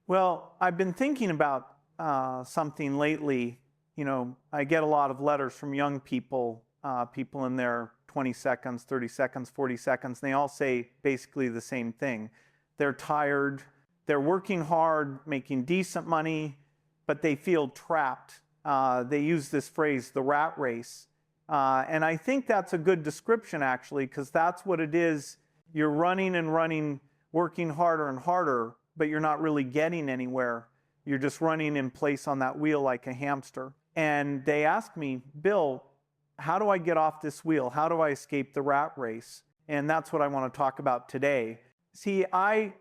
Well, I've been thinking about something lately. I get a lot of letters from young people, people in their 20 seconds, 30 seconds, 40 seconds, and they all say basically the same thing. They're tired, they're working hard, making decent money, but they feel trapped. They use this phrase, the rat race. And I think that's a good description, actually, because that's what it is. You're running and running, working harder and harder, but you're not really getting anywhere. You're just running in place on that wheel like a hamster. And they asked me, Bill, how do I get off this wheel? How do I escape the rat race? And that's what I want to talk about today. See, I've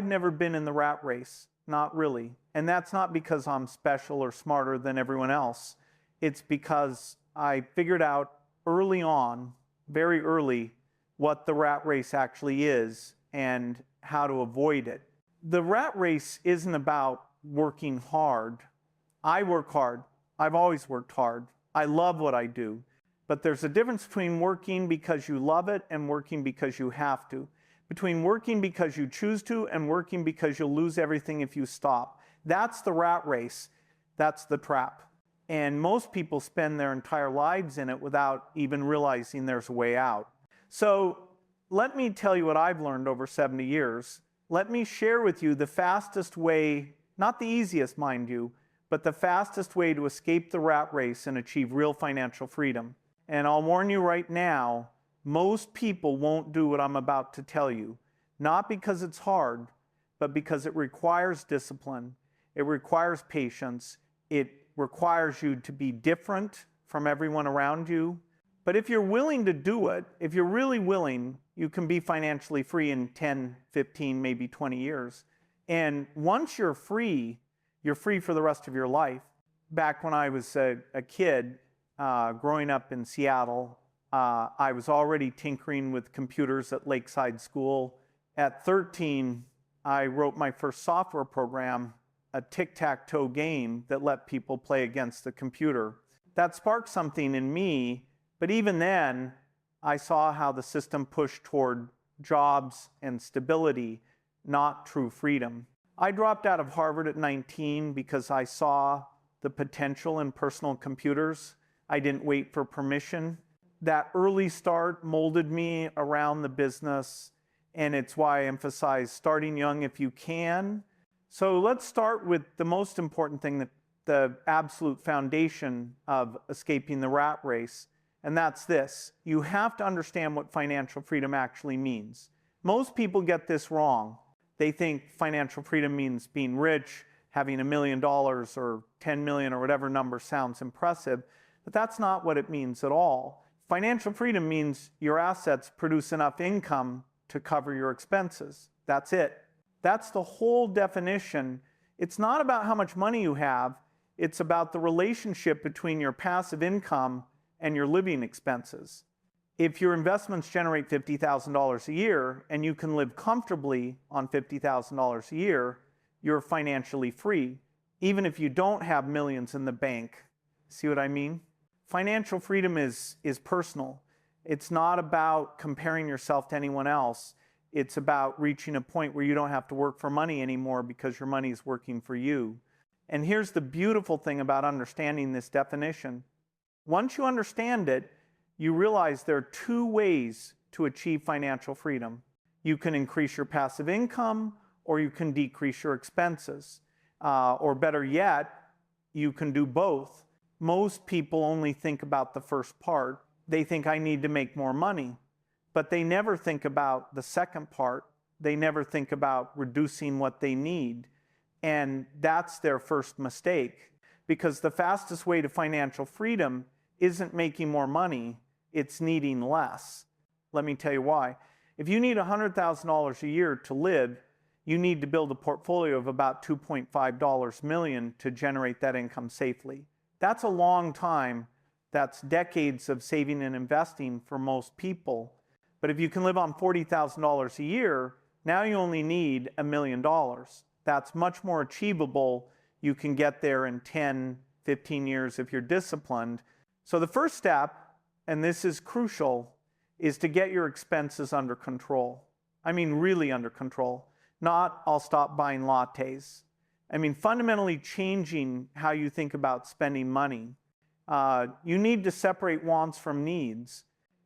never been in the rat race, not really. And that's not because I'm special or smarter than everyone else. It's because I figured out early on, very early, what the rat race actually is and how to avoid it. The rat race isn't about working hard. I work hard. I've always worked hard. I love what I do. But there's a difference between working because you love it and working because you have to. Between working because you choose to and working because you'll lose everything if you stop. That's the rat race. That's the trap. And most people spend their entire lives in it without even realizing there's a way out. So let me tell you what I've learned over 70 years. Let me share with you the fastest way, not the easiest, mind you, but the fastest way to escape the rat race and achieve real financial freedom. And I'll warn you right now, most people won't do what I'm about to tell you, not because it's hard, but because it requires discipline, it requires patience, it requires you to be different from everyone around you. But if you're willing to do it, if you're really willing, you can be financially free in 10, 15, maybe 20 years. And once you're free for the rest of your life. Back when I was a kid, growing up in Seattle, I was already tinkering with computers at Lakeside School. At 13, I wrote my first software program, a tic-tac-toe game that let people play against the computer. That sparked something in me, but even then, I saw how the system pushed toward jobs and stability, not true freedom. I dropped out of Harvard at 19 because I saw the potential in personal computers. I didn't wait for permission. That early start molded me around the business, and it's why I emphasize starting young if you can. So let's start with the most important thing, the absolute foundation of escaping the rat race, and that's this. You have to understand what financial freedom actually means. Most people get this wrong. They think financial freedom means being rich, having $1 million or 10 million or whatever number sounds impressive, but that's not what it means at all. Financial freedom means your assets produce enough income to cover your expenses. That's it. That's the whole definition. It's not about how much money you have. It's about the relationship between your passive income and your living expenses. If your investments generate $50,000 a year and you can live comfortably on $50,000 a year, you're financially free, even if you don't have millions in the bank. See what I mean? Financial freedom is personal. It's not about comparing yourself to anyone else. It's about reaching a point where you don't have to work for money anymore because your money is working for you. And here's the beautiful thing about understanding this definition. Once you understand it, you realize there are two ways to achieve financial freedom. You can increase your passive income, or you can decrease your expenses. Or better yet, you can do both. Most people only think about the first part. They think I need to make more money, but they never think about the second part. They never think about reducing what they need. And that's their first mistake, because the fastest way to financial freedom isn't making more money, it's needing less. Let me tell you why. If you need $100,000 a year to live, you need to build a portfolio of about $2.5 million to generate that income safely. That's a long time. That's decades of saving and investing for most people. But if you can live on $40,000 a year, now you only need $1 million. That's much more achievable. You can get there in 10, 15 years if you're disciplined. So the first step, and this is crucial, is to get your expenses under control. I mean really under control. Not, I'll stop buying lattes. I mean, fundamentally changing how you think about spending money. You need to separate wants from needs.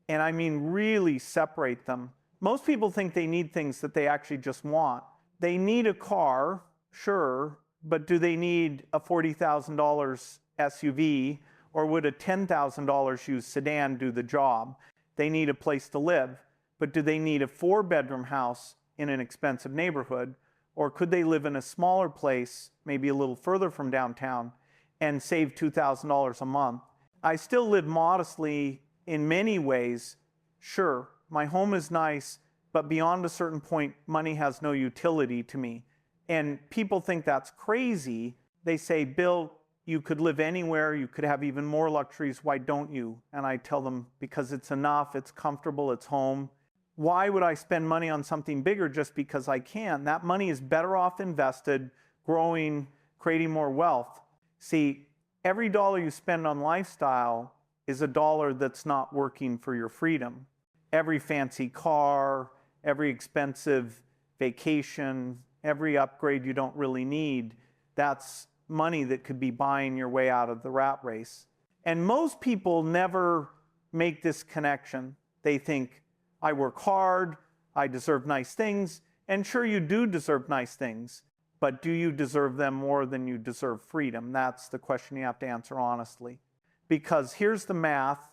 And I mean, really separate them. Most people think they need things that they actually just want. They need a car, sure, but do they need a $40,000 SUV, or would a $10,000 used sedan do the job? They need a place to live, but do they need a 4-bedroom house in an expensive neighborhood? Or could they live in a smaller place, maybe a little further from downtown, and save $2,000 a month? I still live modestly in many ways. Sure, my home is nice, but beyond a certain point, money has no utility to me. And people think that's crazy. They say, Bill, you could live anywhere, you could have even more luxuries, why don't you? And I tell them, because it's enough, it's comfortable, it's home. Why would I spend money on something bigger just because I can? That money is better off invested, growing, creating more wealth. See, every dollar you spend on lifestyle is a dollar that's not working for your freedom. Every fancy car, every expensive vacation, every upgrade you don't really need, that's money that could be buying your way out of the rat race. And most people never make this connection. They think, I work hard, I deserve nice things, and sure, you do deserve nice things, but do you deserve them more than you deserve freedom? That's the question you have to answer honestly. Because here's the math.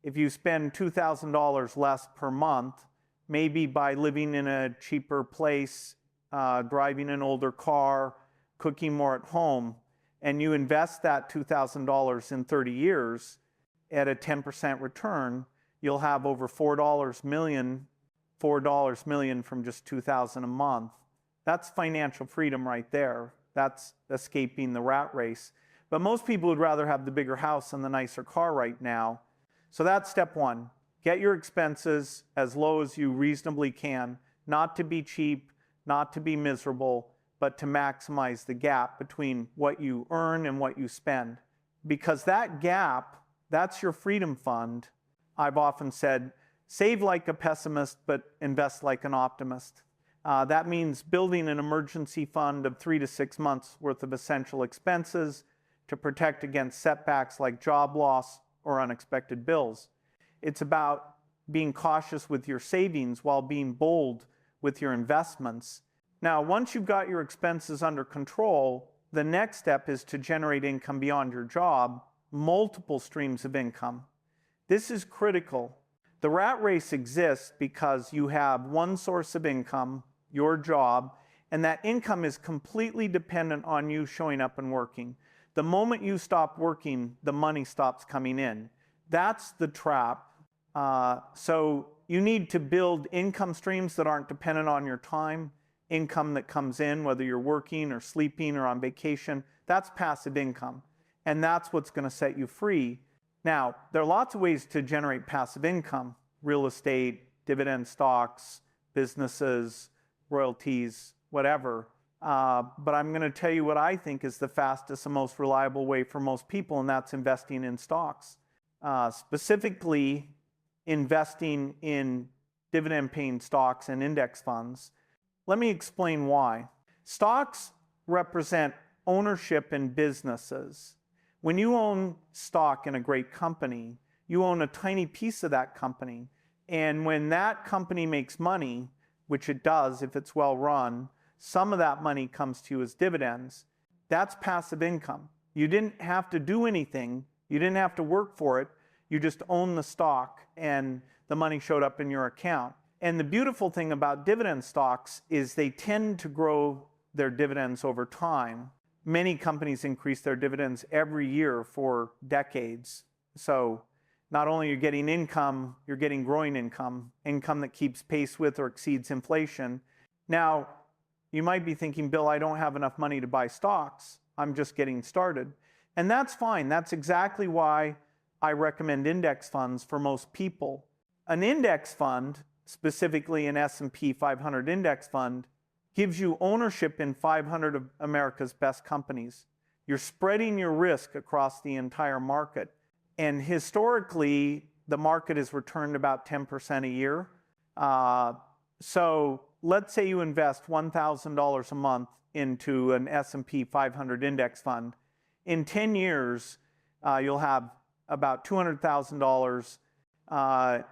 If you spend $2,000 less per month, maybe by living in a cheaper place, driving an older car, cooking more at home, and you invest that $2,000 in 30 years at a 10% return, you'll have over $4 million from just $2,000 a month. That's financial freedom right there. That's escaping the rat race. But most people would rather have the bigger house and the nicer car right now. So that's step one. Get your expenses as low as you reasonably can, not to be cheap, not to be miserable, but to maximize the gap between what you earn and what you spend. Because that gap, that's your freedom fund. I've often said, save like a pessimist, but invest like an optimist. That means building an emergency fund of 3 to 6 months worth of essential expenses to protect against setbacks like job loss or unexpected bills. It's about being cautious with your savings while being bold with your investments. Now, once you've got your expenses under control, the next step is to generate income beyond your job, multiple streams of income. This is critical. The rat race exists because you have one source of income, your job, and that income is completely dependent on you showing up and working. The moment you stop working, the money stops coming in. That's the trap. So you need to build income streams that aren't dependent on your time, income that comes in, whether you're working or sleeping or on vacation. That's passive income. And that's what's going to set you free. Now, there are lots of ways to generate passive income: real estate, dividend stocks, businesses, royalties, whatever. But I'm going to tell you what I think is the fastest and most reliable way for most people, and that's investing in stocks. Specifically, investing in dividend-paying stocks and index funds. Let me explain why. Stocks represent ownership in businesses. When you own stock in a great company, you own a tiny piece of that company. And when that company makes money, which it does if it's well run, some of that money comes to you as dividends. That's passive income. You didn't have to do anything. You didn't have to work for it. You just own the stock and the money showed up in your account. And the beautiful thing about dividend stocks is they tend to grow their dividends over time. Many companies increase their dividends every year for decades. So not only are you getting income, you're getting growing income that keeps pace with or exceeds inflation. Now, you might be thinking, Bill, I don't have enough money to buy stocks. I'm just getting started. And that's fine. That's exactly why I recommend index funds for most people. An index fund, specifically an S&P 500 index fund, gives you ownership in 500 of America's best companies. You're spreading your risk across the entire market. And historically, the market has returned about 10% a year. So let's say you invest $1,000 a month into an S&P 500 index fund, in 10 years, you'll have about $200,000.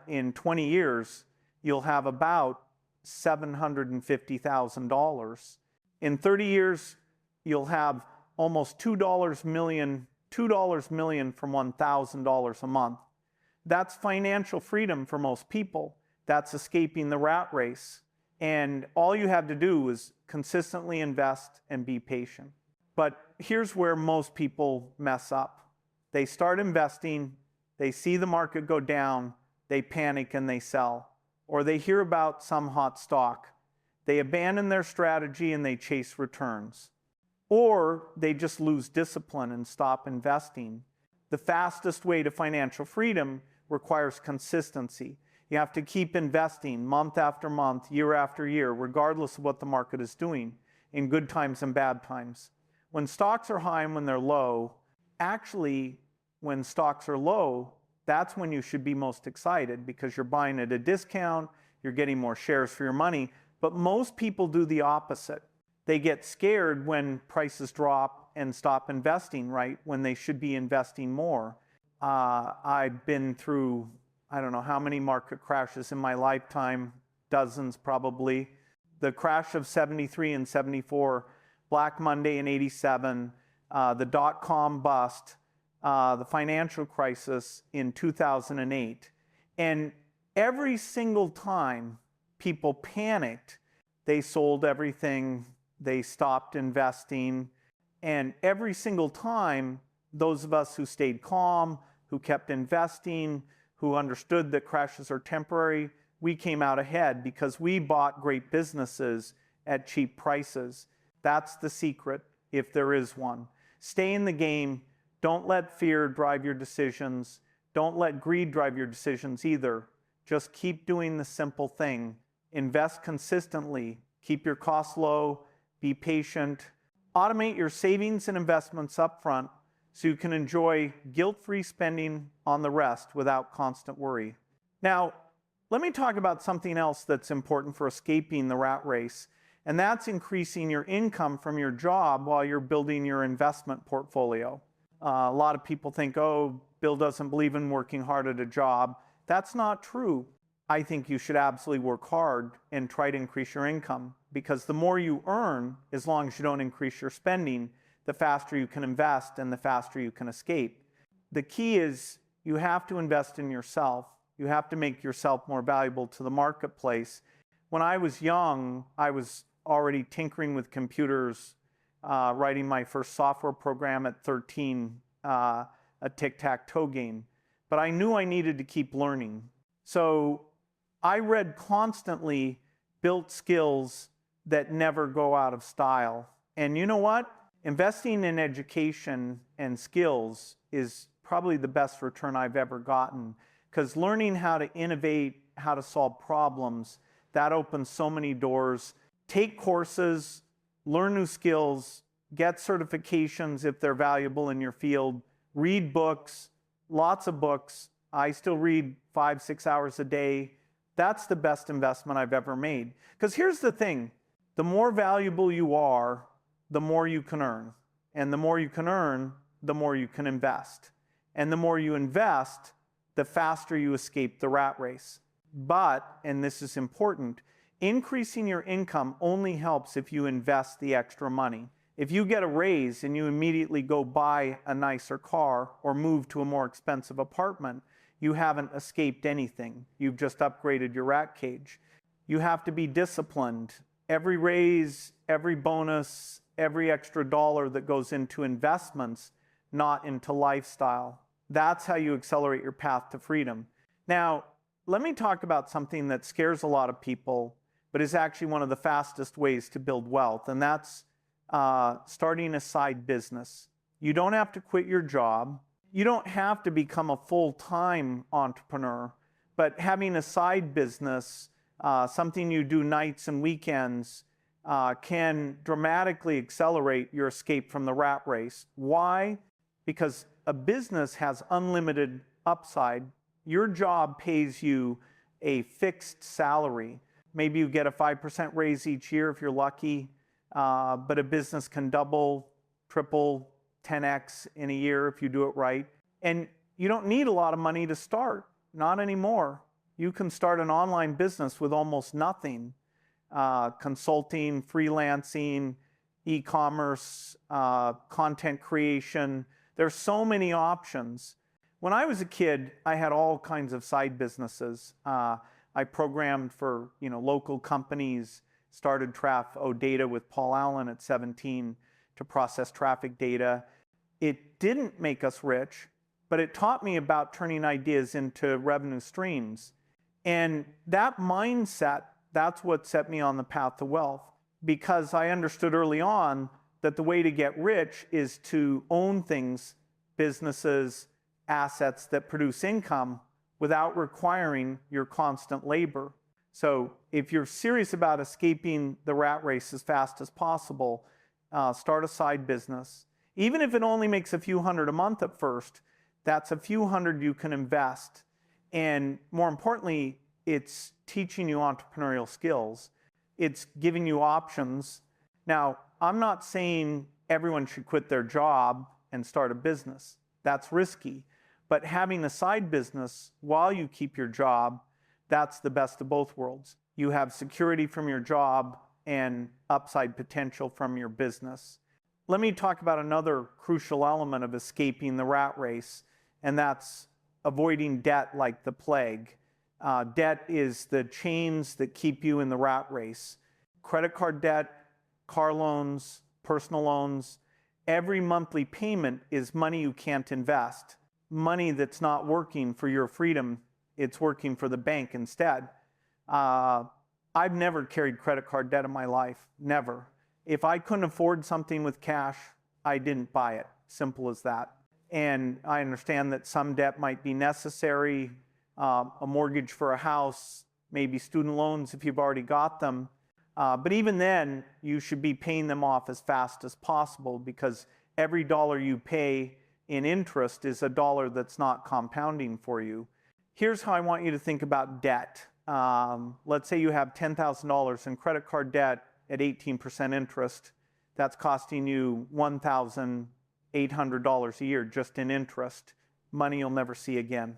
In 20 years, you'll have about $750,000. In 30 years, you'll have almost $2 million from $1,000 a month. That's financial freedom for most people. That's escaping the rat race. And all you have to do is consistently invest and be patient. But here's where most people mess up. They start investing, they see the market go down, they panic and they sell. Or they hear about some hot stock. They abandon their strategy and they chase returns. Or they just lose discipline and stop investing. The fastest way to financial freedom requires consistency. You have to keep investing month after month, year after year, regardless of what the market is doing, in good times and bad times. When stocks are high and when they're low, actually, when stocks are low, that's when you should be most excited because you're buying at a discount, you're getting more shares for your money. But most people do the opposite. They get scared when prices drop and stop investing, right? When they should be investing more. I've been through, I don't know how many market crashes in my lifetime, dozens probably. The crash of 73 and 74, Black Monday in 87, the dot-com bust, the financial crisis in 2008. And every single time people panicked, they sold everything, they stopped investing. And every single time, those of us who stayed calm, who kept investing, who understood that crashes are temporary, we came out ahead because we bought great businesses at cheap prices. That's the secret, if there is one. Stay in the game. Don't let fear drive your decisions. Don't let greed drive your decisions either. Just keep doing the simple thing. Invest consistently. Keep your costs low. Be patient. Automate your savings and investments up front so you can enjoy guilt-free spending on the rest without constant worry. Now, let me talk about something else that's important for escaping the rat race, and that's increasing your income from your job while you're building your investment portfolio. A lot of people think, oh, Bill doesn't believe in working hard at a job. That's not true. I think you should absolutely work hard and try to increase your income because the more you earn, as long as you don't increase your spending, the faster you can invest and the faster you can escape. The key is you have to invest in yourself. You have to make yourself more valuable to the marketplace. When I was young, I was already tinkering with computers, writing my first software program at 13, a tic-tac-toe game. But I knew I needed to keep learning. So I read constantly, built skills that never go out of style. And you know what? Investing in education and skills is probably the best return I've ever gotten because learning how to innovate, how to solve problems, that opens so many doors. Take courses, learn new skills, get certifications if they're valuable in your field, read books, lots of books. I still read 5-6 hours a day. That's the best investment I've ever made. Because here's the thing, the more valuable you are, the more you can earn. And the more you can earn, the more you can invest. And the more you invest, the faster you escape the rat race. But, and this is important, increasing your income only helps if you invest the extra money. If you get a raise and you immediately go buy a nicer car or move to a more expensive apartment, you haven't escaped anything. You've just upgraded your rat cage. You have to be disciplined. Every raise, every bonus, every extra dollar that goes into investments, not into lifestyle. That's how you accelerate your path to freedom. Now, let me talk about something that scares a lot of people, but is actually one of the fastest ways to build wealth, and that's starting a side business. You don't have to quit your job. You don't have to become a full-time entrepreneur, but having a side business, something you do nights and weekends, can dramatically accelerate your escape from the rat race. Why? Because a business has unlimited upside. Your job pays you a fixed salary. Maybe you get a 5% raise each year if you're lucky. but a business can double, triple, 10x in a year if you do it right. And you don't need a lot of money to start, not anymore. You can start an online business with almost nothing. Consulting, freelancing, e-commerce, content creation. There's so many options. When I was a kid, I had all kinds of side businesses. I programmed for local companies, started data with Paul Allen at 17 to process traffic data. It didn't make us rich, but it taught me about turning ideas into revenue streams. And that mindset, that's what set me on the path to wealth, because I understood early on that the way to get rich is to own things, businesses, assets that produce income without requiring your constant labor. So if you're serious about escaping the rat race as fast as possible, start a side business. Even if it only makes a few hundred a month at first, that's a few hundred you can invest. And more importantly, it's teaching you entrepreneurial skills. It's giving you options. Now, I'm not saying everyone should quit their job and start a business. That's risky. But having a side business while you keep your job, that's the best of both worlds. You have security from your job and upside potential from your business. Let me talk about another crucial element of escaping the rat race, and that's avoiding debt like the plague. Debt is the chains that keep you in the rat race. Credit card debt, car loans, personal loans, every monthly payment is money you can't invest. Money that's not working for your freedom, it's working for the bank instead. I've never carried credit card debt in my life, never. If I couldn't afford something with cash, I didn't buy it, simple as that. And I understand that some debt might be necessary, a mortgage for a house, maybe student loans if you've already got them. But even then, you should be paying them off as fast as possible, because every dollar you pay in interest is a dollar that's not compounding for you. Here's how I want you to think about debt. Let's say you have $10,000 in credit card debt at 18% interest. That's costing you $1,800 a year just in interest, money you'll never see again.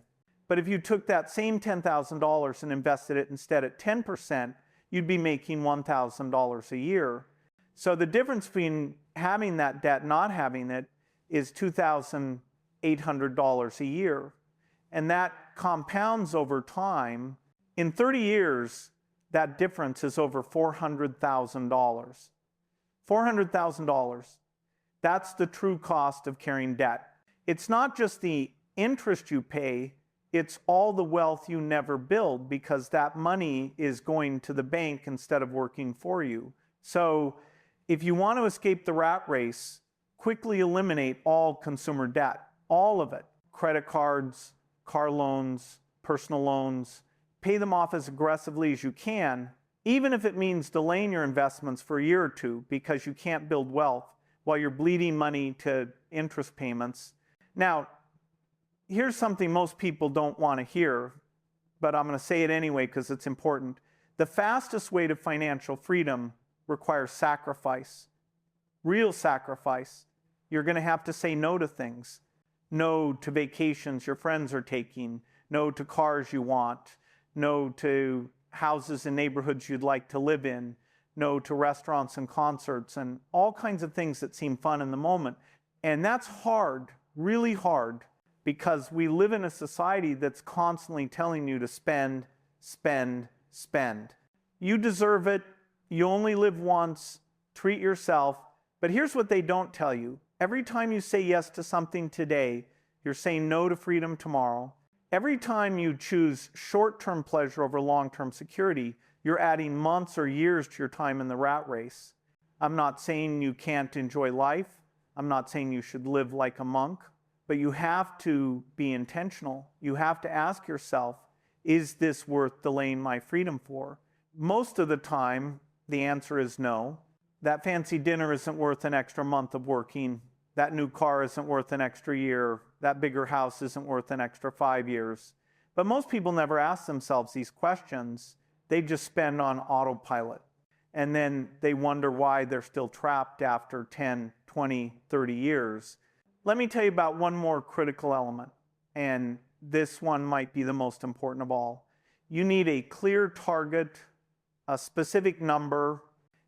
But if you took that same $10,000 and invested it instead at 10%, you'd be making $1,000 a year. So the difference between having that debt and not having it is $2,800 a year. And that compounds over time. In 30 years, that difference is over $400,000. $400,000. That's the true cost of carrying debt. It's not just the interest you pay, it's all the wealth you never build, because that money is going to the bank instead of working for you. So if you want to escape the rat race, quickly eliminate all consumer debt, all of it. Credit cards, car loans, personal loans. Pay them off as aggressively as you can, even if it means delaying your investments for a year or two because you can't build wealth while you're bleeding money to interest payments. Now, here's something most people don't want to hear, but I'm going to say it anyway because it's important. The fastest way to financial freedom requires sacrifice, real sacrifice. You're going to have to say no to things. No to vacations your friends are taking. No to cars you want. No to houses and neighborhoods you'd like to live in. No to restaurants and concerts and all kinds of things that seem fun in the moment. And that's hard, really hard, because we live in a society that's constantly telling you to spend, spend, spend. You deserve it. You only live once. Treat yourself. But here's what they don't tell you. Every time you say yes to something today, you're saying no to freedom tomorrow. Every time you choose short-term pleasure over long-term security, you're adding months or years to your time in the rat race. I'm not saying you can't enjoy life. I'm not saying you should live like a monk. But you have to be intentional. You have to ask yourself, is this worth delaying my freedom for? Most of the time, the answer is no. That fancy dinner isn't worth an extra month of working. That new car isn't worth an extra year. That bigger house isn't worth an extra 5 years. But most people never ask themselves these questions. They just spend on autopilot. and then they wonder why they're still trapped after 10, 20, 30 years. Let me tell you about one more critical element, and this one might be the most important of all. You need a clear target, a specific number.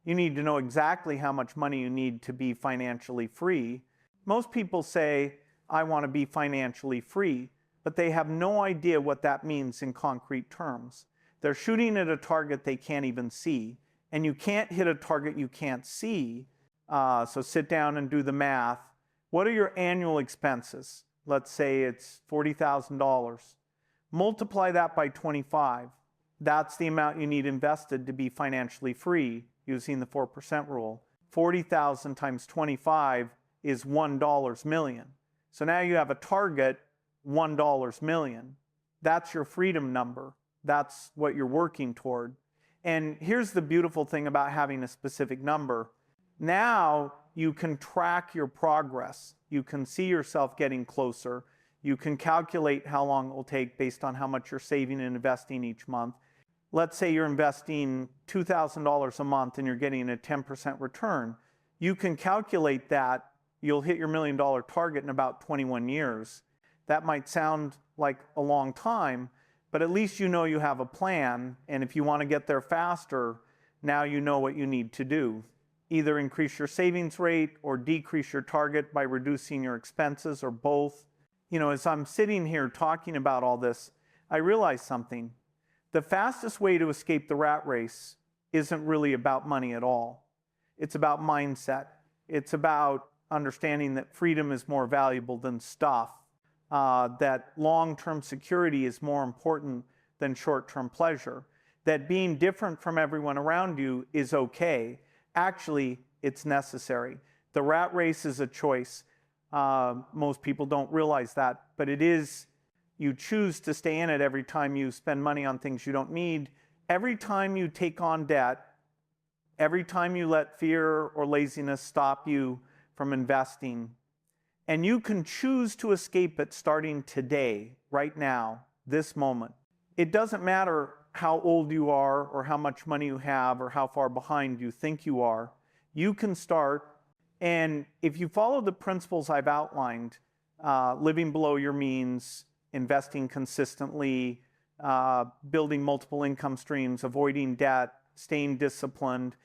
You need to know exactly how much money you need to be financially free. Most people say, I want to be financially free, but they have no idea what that means in concrete terms. They're shooting at a target they can't even see, and you can't hit a target you can't see. So sit down and do the math. What are your annual expenses? Let's say it's $40,000. Multiply that by 25. That's the amount you need invested to be financially free using the 4% rule. 40,000 times 25 is $1 million. So now you have a target, $1 million. That's your freedom number. That's what you're working toward. And here's the beautiful thing about having a specific number. Now you can track your progress. You can see yourself getting closer. You can calculate how long it will take based on how much you're saving and investing each month. Let's say you're investing $2,000 a month and you're getting a 10% return. You can calculate that. You'll hit your $1 million target in about 21 years. That might sound like a long time, but at least you know you have a plan. And if you want to get there faster, now you know what you need to do. Either increase your savings rate or decrease your target by reducing your expenses, or both. You know, as I'm sitting here talking about all this, I realize something. The fastest way to escape the rat race isn't really about money at all. It's about mindset. It's about understanding that freedom is more valuable than stuff, that long-term security is more important than short-term pleasure, that being different from everyone around you is okay. Actually, it's necessary. The rat race is a choice. Most people don't realize that, but it is. You choose to stay in it every time you spend money on things you don't need, every time you take on debt, every time you let fear or laziness stop you from investing. And you can choose to escape it starting today, right now, this moment. It doesn't matter how old you are or how much money you have or how far behind you think you are. You can start, and if you follow the principles I've outlined, living below your means, investing consistently, building multiple income streams, avoiding debt, staying disciplined,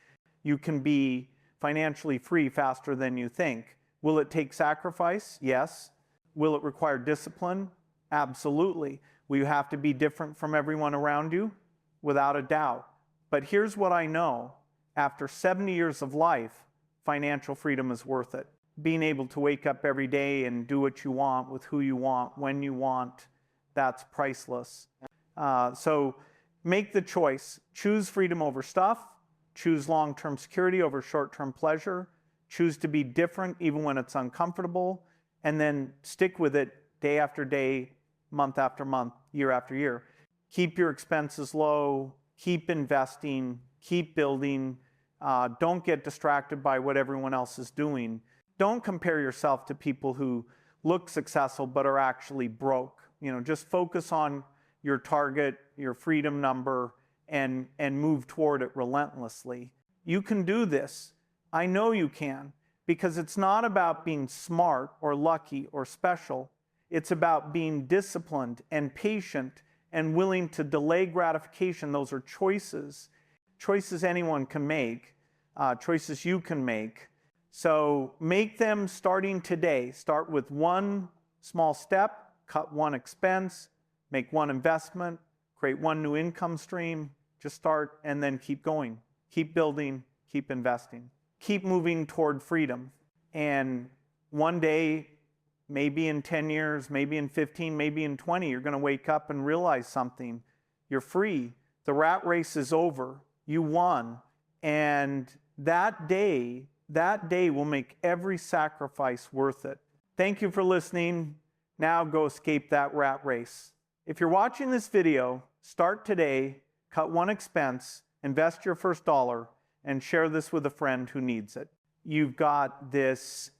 you can be financially free faster than you think. Will it take sacrifice? Yes. Will it require discipline? Absolutely. Will you have to be different from everyone around you? Without a doubt. But here's what I know. After 70 years of life, financial freedom is worth it. Being able to wake up every day and do what you want with who you want, when you want, that's priceless. So make the choice. Choose freedom over stuff. Choose long-term security over short-term pleasure. Choose to be different even when it's uncomfortable. And then stick with it day after day, month after month, year after year. Keep your expenses low. Keep investing. Keep building. Don't get distracted by what everyone else is doing. Don't compare yourself to people who look successful but are actually broke. You know, just focus on your target, your freedom number, and move toward it relentlessly. You can do this. I know you can, because it's not about being smart or lucky or special. It's about being disciplined and patient and willing to delay gratification. Those are choices. Choices anyone can make, choices you can make. So make them starting today. Start with one small step, cut one expense, make one investment, create one new income stream. Just start and then keep going. Keep building, keep investing. Keep moving toward freedom. And one day, maybe in 10 years, maybe in 15, maybe in 20, you're going to wake up and realize something. You're free. The rat race is over. You won. And that day will make every sacrifice worth it. Thank you for listening. Now go escape that rat race. If you're watching this video, start today, cut one expense, invest your first dollar, and share this with a friend who needs it. You've got this